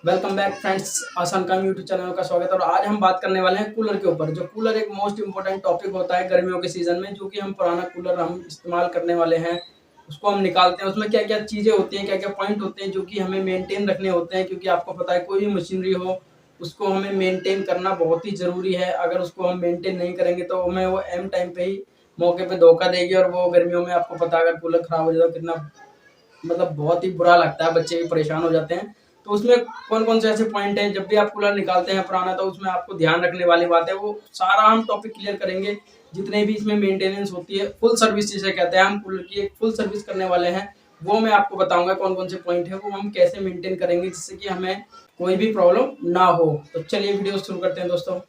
Welcome back friends, आसान काम YouTube channel का स्वागत है। और आज हम बात करने वाले हैं कूलर के ऊपर। जो कूलर एक मोस्ट इंपोर्टेंट टॉपिक होता है गर्मियों के सीजन में, जो कि हम पुराना कूलर हम इस्तेमाल करने वाले हैं, उसको हम निकालते हैं। उसमें क्या क्या चीज़ें होती हैं, क्या क्या पॉइंट होते हैं जो कि हमें मेंटेन रखने होते हैं, क्योंकि आपको पता है कोई भी मशीनरी हो उसको हमें मेंटेन करना बहुत ही ज़रूरी है। अगर उसको हम मेंटेन नहीं करेंगे तो हमें वो एम टाइम पे ही मौके पे धोखा देगी। और वो गर्मियों में आपको पता है अगर कूलर खराब हो जाए तो कितना मतलब बहुत ही बुरा लगता है, बच्चे भी परेशान हो जाते हैं। तो उसमें कौन-कौन से ऐसे पॉइंट हैं, जब भी आप कूलर निकालते हैं पुराना, तो उसमें आपको ध्यान रखने वाली बात है, वो सारा हम टॉपिक क्लियर करेंगे। जितने भी इसमें मेंटेनेंस होती है, फुल सर्विस जिसे कहते हैं, हम कूलर की एक फुल सर्विस करने वाले हैं, वो मैं आपको बताऊँगा कौन-कौन से पॉइंट हैं, वो हम कैसे मेंटेन करेंगे जिससे कि हमें कोई भी प्रॉब्लम ना हो। तो चलिए वीडियो शुरू करते हैं दोस्तों।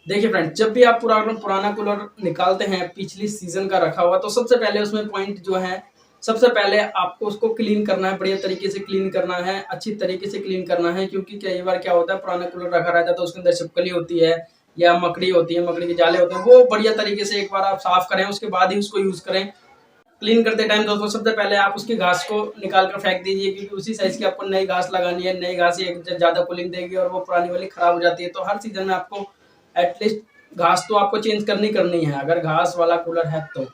देखिए फ्रेंड्स, जब भी आप पुराना कूलर निकालते हैं पिछली सीज़न का रखा हुआ, तो सबसे पहले उसमें पॉइंट जो है, सबसे पहले आपको उसको क्लीन करना है, बढ़िया तरीके से क्लीन करना है, अच्छी तरीके से क्लीन करना है। क्योंकि कई बार क्या होता है, पुराना कूलर रखा रहता है तो उसके अंदर छिपकली होती है या मकड़ी होती है, मकड़ी के जाले होते हैं। वो बढ़िया तरीके से एक बार आप साफ करें, उसके बाद ही उसको यूज़ करें। क्लीन करते टाइम दोस्तों सबसे पहले आप उसकी घास को निकाल कर फेंक दीजिए, क्योंकि उसी साइज़ की आपको नई घास लगानी है। नई घास ही ज़्यादा कूलिंग देगी और वो पुरानी वाली खराब हो जाती है। तो हर सीज़न में आपको एटलीस्ट घास तो आपको चेंज करनी है, अगर घास वाला कूलर है तो।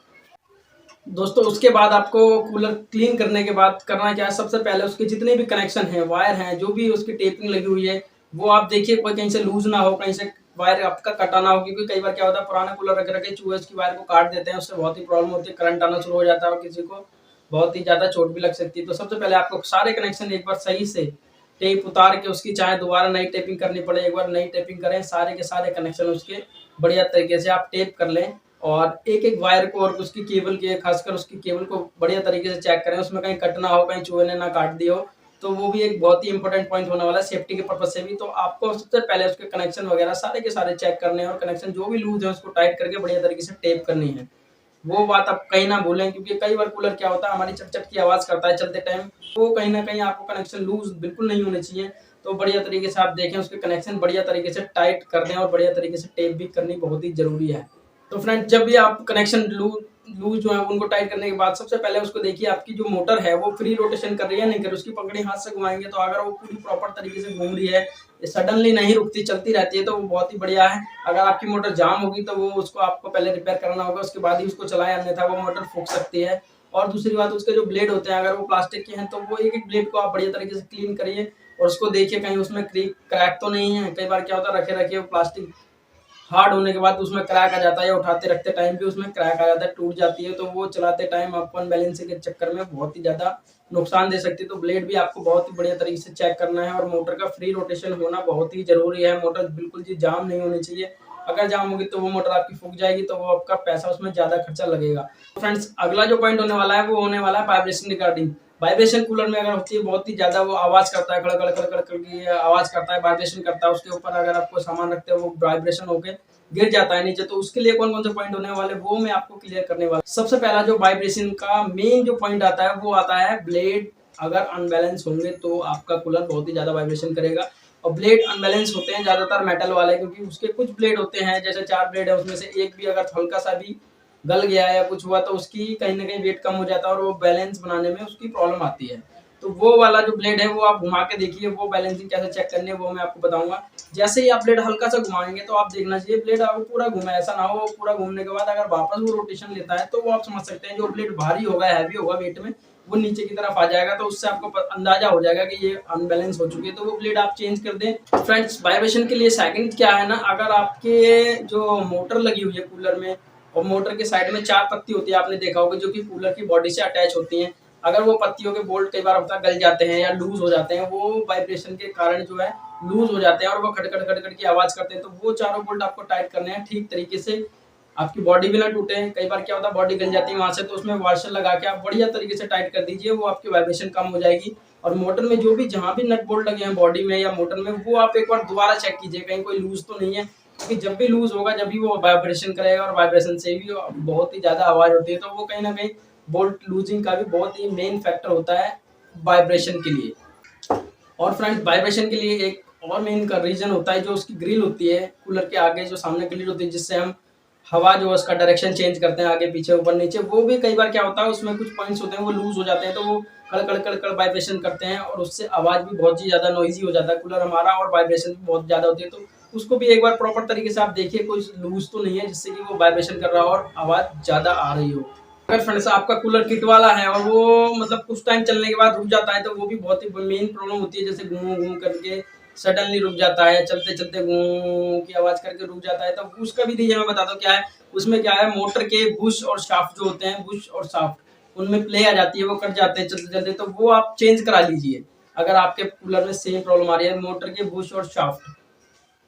दोस्तों उसके बाद आपको कूलर क्लीन करने के बाद करना क्या है, सबसे पहले उसके जितने भी कनेक्शन हैं, वायर हैं, जो भी उसकी टेपिंग लगी हुई है, वो आप देखिए कोई कहीं से लूज़ ना हो, कहीं से वायर आपका कटा ना हो। क्योंकि कई बार क्या होता है, पुराना कूलर रख के चूहे उसकी वायर को काट देते हैं, उससे बहुत ही प्रॉब्लम होती है, करंट आना शुरू हो जाता है और किसी को बहुत ही ज़्यादा चोट भी लग सकती है। तो सबसे पहले आपको सारे कनेक्शन एक बार सही से टेप उतार के उसकी चाहे दोबारा नई टेपिंग करनी पड़े, एक बार नई टेपिंग करें, सारे के सारे कनेक्शन उसके बढ़िया तरीके से आप टेप कर लें। और एक-एक वायर को और उसकी केबल के, खासकर उसकी केबल को बढ़िया तरीके से चेक करें, उसमें कहीं कट ना हो, कहीं चूहे ने ना काट दी हो। तो वो भी एक बहुत ही इंपॉर्टेंट पॉइंट होने वाला है सेफ्टी के पर्पज़ से भी। तो आपको सबसे पहले उसके कनेक्शन वगैरह सारे के सारे चेक करने हैं और कनेक्शन जो भी लूज़ है उसको टाइट करके बढ़िया तरीके से टेप करनी है। वो बात आप कहीं ना भूलें, क्योंकि कई बार कूलर क्या होता है, हमारी चट-चट की आवाज़ करता है चलते टाइम, वो कहीं न कहीं आपको कनेक्शन लूज़ बिल्कुल नहीं होने चाहिए। तो बढ़िया तरीके से आप देखें, उसके कनेक्शन बढ़िया तरीके से टाइट कर दें और बढ़िया तरीके से टेप भी करनी बहुत ही ज़रूरी है। तो फ्रेंड जब भी आप कनेक्शन लूज़ जो है उनको टाइट करने के बाद सबसे पहले उसको देखिए आपकी जो मोटर है वो फ्री रोटेशन कर रही है या नहीं कर रही। उसकी पकड़ी हाथ से घुमाएँगे तो अगर वो पूरी प्रॉपर तरीके से घूम रही है, सडनली नहीं रुकती, चलती रहती है, तो वो बहुत ही बढ़िया है। अगर आपकी मोटर जाम होगी तो वो उसको आपको पहले रिपेयर कराना होगा, उसके बाद ही उसको चलाएँ, अन्यथा वो मोटर फूँक सकती है। और दूसरी बात, उसके जो ब्लेड होते हैं अगर वो प्लास्टिक के हैं तो वो एक-एक ब्लेड को आप बढ़िया तरीके से क्लीन करिए और उसको देखिए कहीं उसमें क्रैक तो नहीं है। कई बार क्या होता है, रखे-रखे वो प्लास्टिक हार्ड होने के बाद उसमें क्रैक आ जाता है, या उठाते रखते टाइम भी उसमें क्रैक आ जाता है, टूट जाती है। तो वो चलाते टाइम आपको अनबैलेंसिंग के चक्कर में बहुत ही ज़्यादा नुकसान दे सकती है। तो ब्लेड भी आपको बहुत ही बढ़िया तरीके से चेक करना है और मोटर का फ्री रोटेशन होना बहुत ही ज़रूरी है। मोटर बिल्कुल भी जाम नहीं होनी चाहिए। अगर जाम होगी तो वो मोटर आपकी फूक जाएगी, तो वो आपका पैसा उसमें ज़्यादा खर्चा लगेगा। फ्रेंड्स अगला जो पॉइंट होने वाला है वो होने वाला है वाइब्रेशन रिगार्डिंग। वाइब्रेशन कूलर में अगर होती है बहुत ही ज़्यादा, वो आवाज़ करता है, कड़-कड़ की आवाज़ करता है, वाइब्रेशन करता है। उसके ऊपर अगर आप कोई सामान रखते हो वो वाइब्रेशन होके गिर जाता है नीचे। तो उसके लिए कौन-कौन से पॉइंट होने वाले वो मैं आपको क्लियर करने वाला हूँ। सबसे पहला जो वाइब्रेशन का मेन जो पॉइंट आता है वो आता है ब्लेड अगर अनबैलेंस होंगे तो आपका कूलर बहुत ही ज़्यादा वाइब्रेशन करेगा। और ब्लेड अनबैलेंस होते हैं ज़्यादातर मेटल वाले, क्योंकि उसके कुछ ब्लेड होते हैं, जैसे 4 ब्लेड है उसमें से एक भी अगर हल्का-सा भी गल गया है या कुछ हुआ तो उसकी कहीं न कहीं वेट कम हो जाता है और वो बैलेंस बनाने में उसकी प्रॉब्लम आती है। तो वो वाला जो ब्लेड है वो आप घुमा के देखिए, वो बैलेंसिंग कैसे चेक करनी है वो मैं आपको बताऊँगा। जैसे ही आप ब्लेड हल्का-सा घुमाएँगे तो आप देखना चाहिए ब्लेड आपको पूरा घूमे, ऐसा ना हो पूरा घूमने के बाद अगर वापस वो रोटेशन लेता है तो वो आप समझ सकते हैं जो ब्लेड भारी होगा, हैवी होगा वेट में, वो नीचे की तरफ आ जाएगा। तो उससे आपको अंदाजा हो जाएगा कि ये अनबैलेंस हो चुकी है, तो वो ब्लेड आप चेंज कर दें। फ्रेंड्स वाइब्रेशन के लिए सेकंड क्या है ना, अगर आपके जो मोटर लगी हुई है कूलर में और मोटर के साइड में 4 पत्ती होती है, आपने देखा होगा, जो कि कूलर की बॉडी से अटैच होती हैं। अगर वो पत्तियों के बोल्ट कई बार होता है गल जाते हैं या लूज़ हो जाते हैं, वो वाइब्रेशन के कारण जो है लूज़ हो जाते हैं और वो खड़-खड़ की आवाज़ करते हैं। तो वो चारों बोल्ट आपको टाइट करने हैं ठीक तरीके से, आपकी बॉडी भी ना टूटे। कई बार क्या होता है बॉडी गल जाती है वहाँ से, तो उसमें वाशर लगा के आप बढ़िया तरीके से टाइट कर दीजिए, वो आपकी वाइब्रेशन कम हो जाएगी। और मोटर में जो भी जहाँ भी नट बोल्ट लगे हैं बॉडी में या मोटर में, वो आप एक बार दोबारा चेक कीजिए कहीं कोई लूज़ तो नहीं है। क्योंकि जब भी लूज़ होगा जब भी वो वाइब्रेशन करेगा और वाइब्रेशन से भी बहुत ही ज़्यादा आवाज़ होती है। तो वो कहीं न कहीं बोल्ट लूज़िंग का भी बहुत ही मेन फैक्टर होता है वाइब्रेशन के लिए। और फ्रेंड्स वाइब्रेशन के लिए एक और मेन का रीज़न होता है, जो उसकी ग्रिल होती है कूलर के आगे, जो सामने ग्रिल होती है जिससे हम हवा जो है उसका डायरेक्शन चेंज करते हैं, आगे पीछे ऊपर नीचे। वो भी कई बार क्या होता है उसमें कुछ पॉइंट्स होते हैं वो लूज़ हो जाते हैं, तो वो कड़ कड़ कड़ कड़ वाइब्रेशन करते हैं और उससे आवाज़ भी बहुत ही ज़्यादा नॉइज़ी हो जाता है कूलर हमारा और वाइब्रेशन भी बहुत ज़्यादा होती है। तो उसको भी एक बार प्रॉपर तरीके से आप देखिए कोई लूज़ तो नहीं है जिससे कि वो वाइब्रेशन कर रहा हो और आवाज़ ज़्यादा आ रही हो। अगर फ्रेंड्स आपका कूलर किट वाला है और वो मतलब कुछ टाइम चलने के बाद रुक जाता है तो वो भी बहुत ही मेन प्रॉब्लम होती है। जैसे घूं घूं करके सडनली रुक जाता है, चलते चलते घूं की आवाज करके रुक जाता है, तो उसका भी रीजन मैं बताता हूँ क्या है। उसमें क्या है, मोटर के बुश और शाफ्ट जो होते हैं, बुश और शाफ्ट उनमें प्ले आ जाती है, वो कट जाते हैं चलते चलते, तो वो आप चेंज करा लीजिए अगर आपके कूलर में सेम प्रॉब्लम आ रही है। मोटर के बुश और शाफ्ट,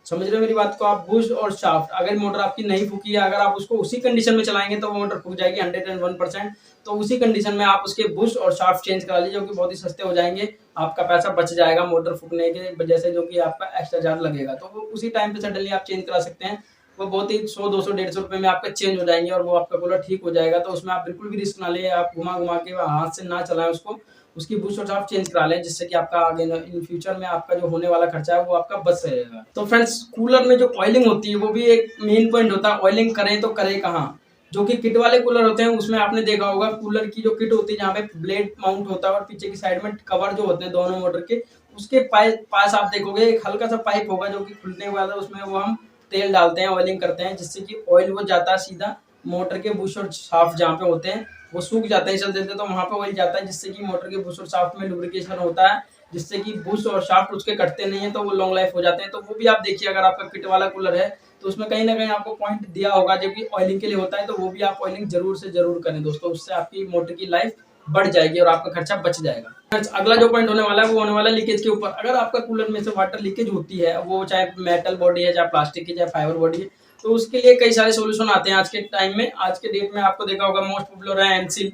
समझ रहे हो मेरी बात को आप। बुश और शाफ्ट, अगर मोटर आपकी नहीं फूकी है, अगर आप उसको उसी कंडीशन में चलाएंगे तो वो मोटर फूक जाएगी 101%। तो उसी कंडीशन में आप उसके बुश और शाफ्ट चेंज करा लीजिए, जो कि बहुत ही सस्ते हो जाएंगे। आपका पैसा बच जाएगा मोटर फूकने के वजह से, जो कि आपका एक्स्ट्रा चार्ज लगेगा, तो वो उसी टाइम पे सडनली आप चेंज करा सकते हैं। वो बहुत ही 100 200 150 रुपए में आपका चेंज हो जाएंगे और वो आपका कूलर ठीक हो जाएगा। तो उसमें आप बिल्कुल भी रिस्क ना ले, आप घुमा घुमा के हाथ से ना चलाएं उसको, उसकी बुश और शाफ्ट चेंज करा लें, जिससे कि आपका आगे इन फ्यूचर में आपका जो होने वाला खर्चा है वो आपका बच रहेगा। तो फ्रेंड्स, कूलर में जो ऑयलिंग होती है वो भी एक मेन पॉइंट होता है। ऑयलिंग करें तो करें कहाँ। जो कि किट वाले कूलर होते हैं उसमें आपने देखा होगा, कूलर की जो किट होती है जहाँ पे ब्लेड माउंट होता है और पीछे की साइड में कवर जो होते हैं दोनों मोटर के, उसके पास आप देखोगे एक हल्का सा पाइप होगा जो कि खुलने वाला, उसमें वो हम तेल डालते हैं, ऑयलिंग करते हैं, जिससे कि ऑयल वो जाता है सीधा मोटर के बुश और शाफ्ट जहाँ पे होते हैं, वो सूख जाते हैं चल देते, तो वहां पे ऑयल जाता है, जिससे कि मोटर के बुश और शाफ्ट में लुब्रिकेशन होता है, जिससे कि बुश और शाफ्ट उसके कटते नहीं है, तो वो लॉन्ग लाइफ हो जाते हैं। तो वो भी आप देखिए, अगर आपका किट वाला कूलर है तो उसमें कहीं ना कहीं आपको पॉइंट दिया होगा जो कि ऑयलिंग के लिए होता है, तो वो भी आप ऑयलिंग जरूर से जरूर करें दोस्तों, उससे आपकी मोटर की लाइफ बढ़ जाएगी और आपका खर्चा बच जाएगा। अगला जो पॉइंट होने वाला है वो होने वाला है लीकेज के ऊपर। अगर आपका कूलर में से वाटर लीकेज होती है, वो चाहे मेटल बॉडी है, चाहे प्लास्टिक की, चाहे फाइबर बॉडी है, तो उसके लिए कई सारे सोल्यूशन आते हैं आज के टाइम में। आज के डेट में आपको देखा होगा मोस्ट पॉपुलर है एमसील।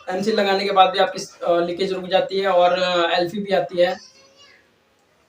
एमसील लगाने के बाद भी आपकी लीकेज रुक जाती है और एल्फी भी आती है।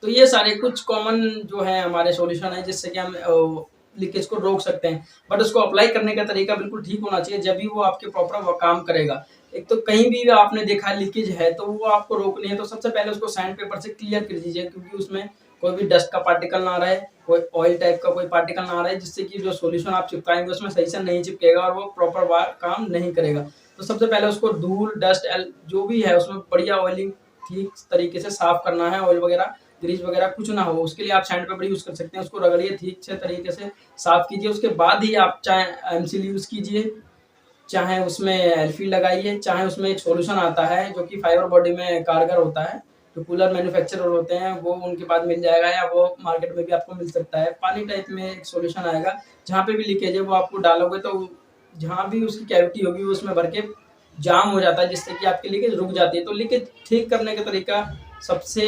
तो ये सारे कुछ कॉमन जो है हमारे सॉल्यूशन है जिससे कि हम लीकेज को रोक सकते हैं। बट उसको अप्लाई करने का तरीका बिल्कुल ठीक होना चाहिए, जब भी वो आपके प्रॉपर वो काम करेगा। एक तो कहीं भी आपने देखा लीकेज है तो वो आपको रोकनी है, तो सबसे पहले उसको सैंड पेपर से क्लियर कर दीजिए, क्योंकि उसमें कोई भी डस्ट का पार्टिकल ना रहे, कोई ऑयल टाइप का कोई पार्टिकल ना रहे, जिससे कि जो सॉल्यूशन आप चिपकाएंगे उसमें सही से नहीं चिपकेगा और वो प्रॉपर काम नहीं करेगा। तो सबसे पहले उसको धूल डस्ट जो भी है उसमें बढ़िया ऑयलिंग ठीक तरीके से साफ करना है। ऑयल वगैरह ग्रीस वगैरह कुछ ना हो, उसके लिए आप सैंड पेपर यूज कर सकते हैं। उसको रगड़िए, ठीक से तरीके से साफ कीजिए, उसके बाद ही आप चाहे एमसील यूज कीजिए, चाहे उसमें एल्फी लगाइए, चाहे उसमें एक सॉल्यूशन आता है जो कि फाइबर बॉडी में कारगर होता है, जो कूलर मैन्युफैक्चरर होते हैं वो उनके पास मिल जाएगा, या वो मार्केट में भी आपको मिल सकता है। पानी टाइप में एक सॉल्यूशन आएगा, जहाँ पे भी लीकेज है वो आपको डालोगे तो जहाँ भी उसकी कैविटी होगी वो उसमें भर के जाम हो जाता है, जिससे कि आपकी लीकेज रुक जाती है। तो लीकेज ठीक करने का तरीका सबसे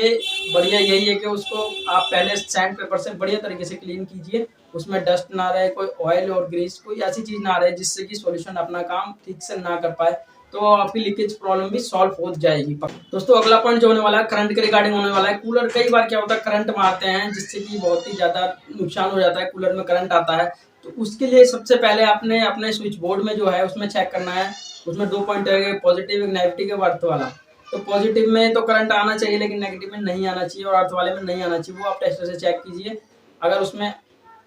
बढ़िया यही है कि उसको आप पहले सैंड पेपर से बढ़िया तरीके से क्लीन कीजिए, उसमें डस्ट ना रहे, कोई ऑयल और ग्रीस कोई ऐसी चीज ना रहे जिससे कि सॉल्यूशन अपना काम ठीक से ना कर पाए, तो आपकी लीकेज प्रॉब्लम भी सॉल्व हो जाएगी। दोस्तों, अगला पॉइंट जो होने वाला है करंट के रिगार्डिंग होने वाला है। कूलर कई बार क्या होता है, करंट मारते हैं जिससे कि बहुत ही ज्यादा नुकसान हो जाता है, कूलर में करंट आता है। तो उसके लिए सबसे पहले आपने अपने स्विच बोर्ड में जो है उसमें चेक करना है। उसमें 2 पॉइंट है, पॉजिटिव नेगेटिव के अर्थ वाला। तो पॉजिटिव में तो करंट आना चाहिए लेकिन नेगेटिव में नहीं आना चाहिए और अर्थ वाले में नहीं आना चाहिए, वो आप टेस्टर से चेक कीजिए। अगर उसमें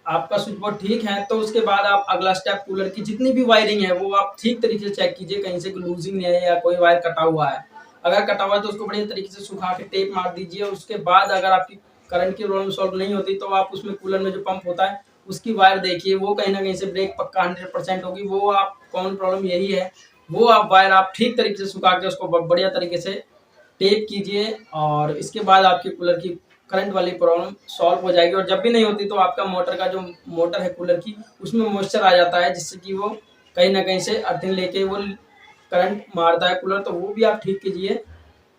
आपका स्विच बोर्ड ठीक है तो उसके बाद आप अगला स्टेप, कूलर की जितनी भी वायरिंग है वो आप ठीक तरीके से चेक कीजिए, कहीं से लूजिंग नहीं है या कोई वायर कटा हुआ है। अगर कटा हुआ है तो उसको बढ़िया तरीके से सुखा के टेप मार दीजिए। उसके बाद अगर आपकी करंट की प्रॉब्लम सॉल्व नहीं होती तो आप उसमें कूलर में जो पंप होता है उसकी वायर देखिए, वो कहीं ना कहीं से ब्रेक पक्का 100% होगी। वो आप कॉमन प्रॉब्लम यही है, वो आप वायर आप ठीक तरीके से सुखा के उसको बढ़िया तरीके से टेप कीजिए और इसके बाद आपके कूलर की करंट वाली प्रॉब्लम सॉल्व हो जाएगी। और जब भी नहीं होती तो आपका मोटर का जो मोटर है कूलर की, उसमें मॉइस्चर आ जाता है, जिससे कि वो कहीं ना कहीं से अर्थिंग लेके वो करंट मारता है कूलर, तो वो भी आप ठीक कीजिए।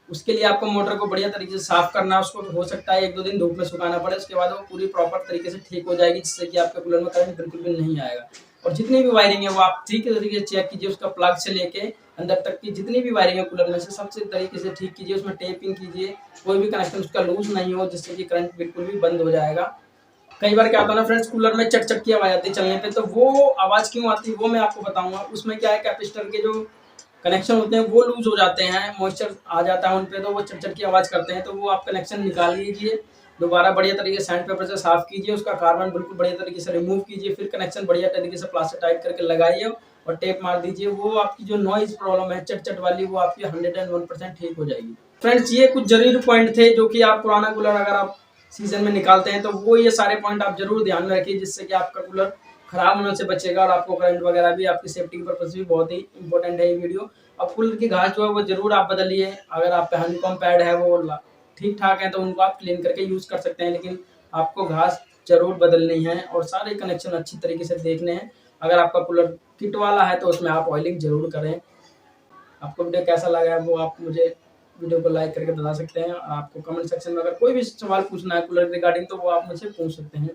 उसके लिए आपको मोटर को बढ़िया तरीके से साफ करना है, उसको हो सकता है 1-2 दिन धूप में सुखाना पड़े, उसके बाद वो पूरी प्रॉपर तरीके से ठीक हो जाएगी, जिससे कि आपके कूलर में करंट बिल्कुल भी नहीं आएगा। और जितनी भी वायरिंग है वो आप ठीक तरीके से चेक कीजिए, उसका प्लग से लेके अंदर तक की जितनी भी वायरिंग है कूलर में से सबसे तरीके से ठीक कीजिए, उसमें टेपिंग कीजिए, कोई भी कनेक्शन उसका लूज नहीं हो, जिससे कि करंट बिल्कुल भी बंद हो जाएगा। कई बार क्या होता है ना फ्रेंड्स, कूलर में चट चट की आवाज आती है चलने पे, तो वो आवाज क्यों आती है वो मैं आपको बताऊंगा। उसमें क्या है, कैपेसिटर के जो कनेक्शन होते हैं वो लूज हो जाते हैं, मॉइस्चर आ जाता है उन पे, तो वो चट चट की आवाज करते हैं। तो वो आप कनेक्शन निकाल लीजिए, दोबारा बढ़िया तरीके से सैंड पेपर से साफ कीजिए, उसका कार्बन बिल्कुल बढ़िया तरीके से रिमूव कीजिए, फिर कनेक्शन बढ़िया तरीके से प्लास्टर टाइट करके लगाइए और टेप मार दीजिए। वो आपकी जो नॉइज़ प्रॉब्लम है चट-चट वाली, वो आपकी 101% ठीक हो जाएगी। फ्रेंड्स, ये कुछ ज़रूरी पॉइंट थे जो कि आप पुराना कूलर अगर आप सीज़न में निकालते हैं तो वो ये सारे पॉइंट आप ज़रूर ध्यान में रखिए, जिससे कि आपका कूलर खराब होने से बचेगा और आपको करंट वगैरह भी, आपकी सेफ्टी के पर्पज़ भी बहुत ही इम्पोर्टेंट है ये वीडियो। अब कूलर की घास जो है वो ज़रूर आप बदलिए। अगर आप पे हनीकॉम्ब पैड है वो ठीक-ठाक है तो उनको आप क्लीन करके यूज़ कर सकते हैं, लेकिन आपको घास ज़रूर बदलनी है और सारे कनेक्शन अच्छी तरीके से देखने हैं। अगर आपका कूलर किट वाला है तो उसमें आप ऑयलिंग ज़रूर करें। आपको वीडियो कैसा लगा है वो आप मुझे वीडियो को लाइक करके बता सकते हैं। आपको कमेंट सेक्शन में अगर कोई भी सवाल पूछना है कूलर रिगार्डिंग तो वो आप मुझसे पूछ सकते हैं।